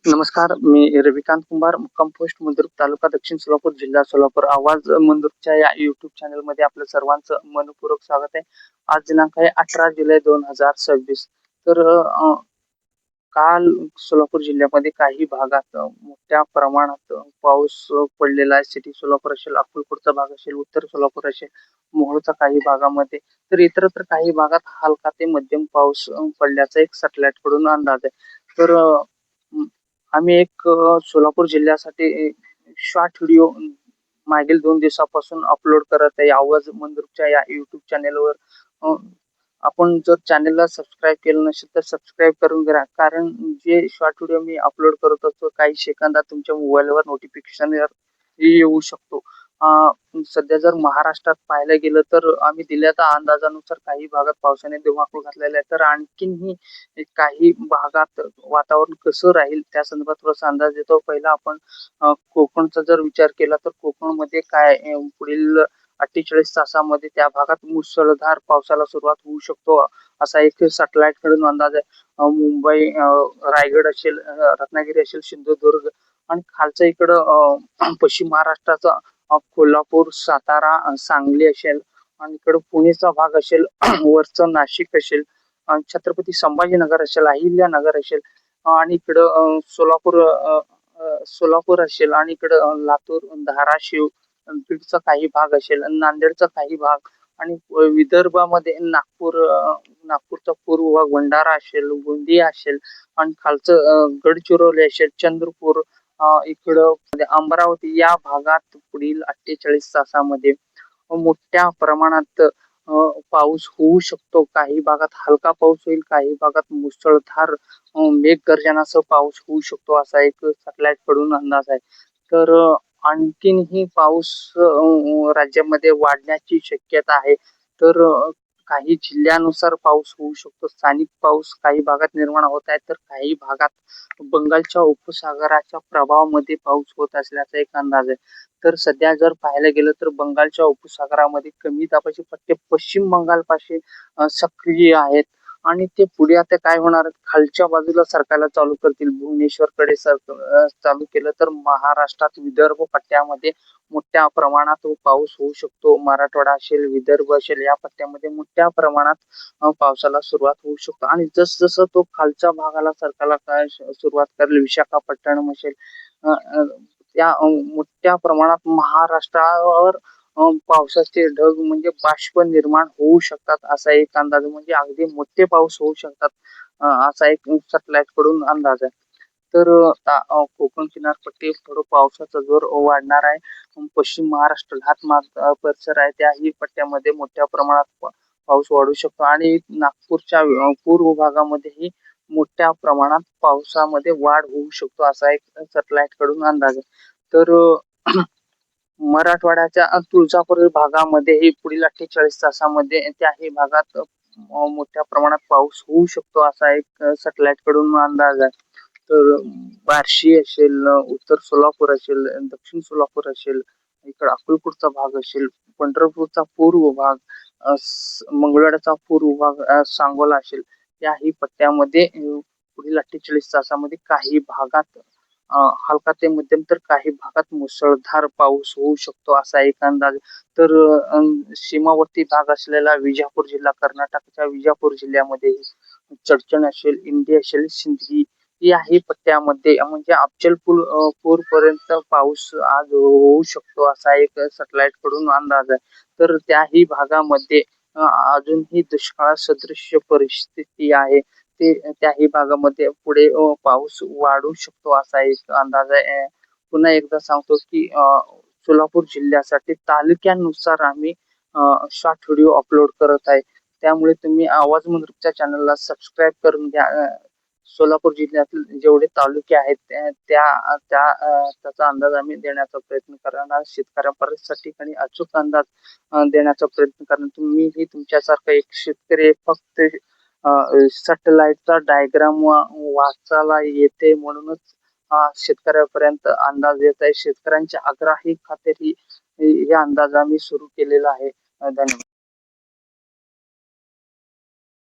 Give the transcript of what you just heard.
नमस्कार, मी रविकांत कुंभार, मुक्काम पोस्ट मंद्रुप, तालुका दक्षिण सोलापूर, जिल्हा सोलापूर. आवाज मंद्रुपच्या या YouTube चॅनलमध्ये आपलं सर्वांचं मनपूर्वक स्वागत आहे. आज दिनांक आहे 18 जुलै 2026. तर काल सोलापूर जिल्ह्यामध्ये काही भागात मोठ्या प्रमाणात पाऊस पडलेला आहे. सिटी सोलापूर असेल, अक्कलकोटचा भाग असेल, उत्तर सोलापूर असेल, मोहोळच्या काही भागामध्ये, तर इतरत्र काही भागात हलका ते मध्यम पाऊस पडल्याचा एक सॅटेलाइट कडून अंदाज आहे. तर आम्ही एक सोलापूर जिल्ह्यासाठी शॉर्ट व्हिडिओ मागील 2 दिवसापासून अपलोड करत आहे. आवाज मंद्रुपच्या या YouTube चॅनेलवर. आपण जर चॅनेलला सबस्क्राईब केलं नसेल तर सबस्क्राईब करून घ्या, कारण जे शॉर्ट व्हिडिओ मी अपलोड करत असतो काही सेकंदात तुमच्या मोबाईलवर नोटिफिकेशन येऊ शकतो. सध्या जर महाराष्ट्रात पाहायला गेलं तर आम्ही दिलेल्या अंदाजानुसार काही भागात पावसाने धुमाकूळ घातलेला आहे, तर आणखीनही काही भागात वातावरण कसं राहील त्या संदर्भात थोडासा अंदाज देतो. पहिला आपण कोकणचा जर विचार केला तर कोकणमध्ये काय पुढील 48 तासामध्ये त्या भागात मुसळधार पावसाला सुरुवात होऊ शकतो असा एक सॅटेलाइट कडून अंदाज आहे. मुंबई, रायगड असेल, रत्नागिरी असेल, सिंधुदुर्ग आणि खालच्या इकडं पश्चिम महाराष्ट्राचा कोल्हापूर, सातारा, सांगली असेल आणि इकडं पुणेचा भाग असेल, वरचं नाशिक असेल, छत्रपती संभाजीनगर असेल, अहिल्यानगर असेल आणि इकडं सोलापूर असेल आणि इकडं लातूर, धाराशिव, बीडचा काही भाग असेल, नांदेडचा काही भाग आणि विदर्भामध्ये नागपूरचा पूर्व भाग, भंडारा असेल, गोंदिया असेल आणि खालचं गडचिरोली असेल, चंद्रपूर, इकडं अमरावती या भागात पुढील 48 तासामध्ये मोठ्या प्रमाणात पाऊस होऊ शकतो. काही भागात हलका पाऊस होईल, काही भागात मुसळधार मेघगर्जनासह पाऊस होऊ शकतो असा एक सॅटेलाइट कडून अंदाज आहे. तर आणखीनही पाऊस राज्यामध्ये वाढण्याची शक्यता आहे. तर काही जिल्ह्यानुसार पाऊस होऊ शकतो. स्थानिक पाऊस काही भागात निर्माण होत आहे, तर काही भागात बंगालच्या उपसागराच्या प्रभावामध्ये पाऊस होत असल्याचा एक अंदाज आहे. तर सध्या जर पाहायला गेलं तर बंगालच्या उपसागरामध्ये कमी दाबाचे पट्टे पश्चिम बंगालपाशी सक्रिय आहेत आणि ते पुढे आता काय होणार, खालच्या बाजूला सरकायला चालू करतील. भुवनेश्वरकडे चालू केलं तर महाराष्ट्रात विदर्भ पट्ट्यामध्ये मोठ्या प्रमाणात पाऊस होऊ शकतो. मराठवाडा असेल, विदर्भ असेल या पट्ट्यामध्ये मोठ्या प्रमाणात पावसाला सुरुवात होऊ शकतो आणि जसं तो खालच्या भागाला सरकायला काय सुरुवात करेल, विशाखापट्टणम असेल, त्या मोठ्या प्रमाणात महाराष्ट्रावर पावसाचे ढग म्हणजे बाष्प निर्माण होऊ शकतात असा एक अंदाज, म्हणजे अगदी मोठे पाऊस होऊ शकतात असा एक सॅटेलाइट कडून अंदाज आहे. तर कोकण किनारपट्टी थोडं पावसाचा जोर वाढणार आहे. पश्चिम महाराष्ट्र घाटमार्ग परिसर आहे त्याही पट्ट्यामध्ये मोठ्या प्रमाणात पाऊस वाढू शकतो आणि नागपूरच्या पूर्व भागामध्येही मोठ्या प्रमाणात पावसामध्ये वाढ होऊ शकतो असा एक सॅटेलाइट कडून अंदाज आहे. तर मराठवाड्याच्या तुळजापूर भागामध्येही पुढील 48 तासामध्ये त्याही भागात मोठ्या प्रमाणात पाऊस होऊ शकतो असा एक सॅटेलाइट कडून अंदाज आहे. तर बार्शी असेल, उत्तर सोलापूर असेल, दक्षिण सोलापूर असेल, इकडे अक्कलकोटचा भाग असेल, पंढरपूरचा पूर्व भाग, मंगळवेढ्याचा पूर्व भाग, सांगोला असेल, याही पट्ट्यामध्ये पुढील 48 तासामध्ये काही भागात हलका ते मध्यम तर काही भागात मुसळधार पाऊस होऊ शकतो असा एक अंदाज. तर सीमावर्ती भाग असलेला विजापूर जिल्हा, कर्नाटकच्या विजापूर जिल्ह्यामध्ये चडचण असेल, इंडी असेल, सिंदगी याही पट्ट्यामध्ये म्हणजे अफजलपूर पर्यंत पाऊस आज होऊ शकतो असा एक सॅटेलाइट कडून अंदाज आहे. तर त्याही भागामध्ये अजूनही दुष्काळ सदृश्य परिस्थिती आहे. त्याही भागामध्ये पुढे पाऊस वाढू शकतो असा एक अंदाज आहे. पुन्हा एकदा सांगतो की सोलापूर जिल्ह्यासाठी तालुक्यानुसार आम्ही शॉर्ट व्हिडिओ अपलोड करत आहे. त्यामुळे तुम्ही आवाज मंद्रुपच्या चॅनलला सबस्क्राईब करून घ्या. सोलापूर जिल्ह्यातील जेवढे तालुके आहेत त्याचा अंदाज आम्ही देण्याचा प्रयत्न करणार. शेतकऱ्यांपर्यंत ठिकाणी अचूक अंदाज देण्याचा प्रयत्न करणार. तुम्हीही तुमच्यासारखा एक शेतकरी फक्त सॅटेलाइटचा डायग्राम वाचायला येते म्हणूनच शेतकऱ्यापर्यंत अंदाज येत आहे. शेतकऱ्यांच्या आग्रही खातीर हे अंदाज आम्ही सुरू केलेला आहे. धन्यवाद.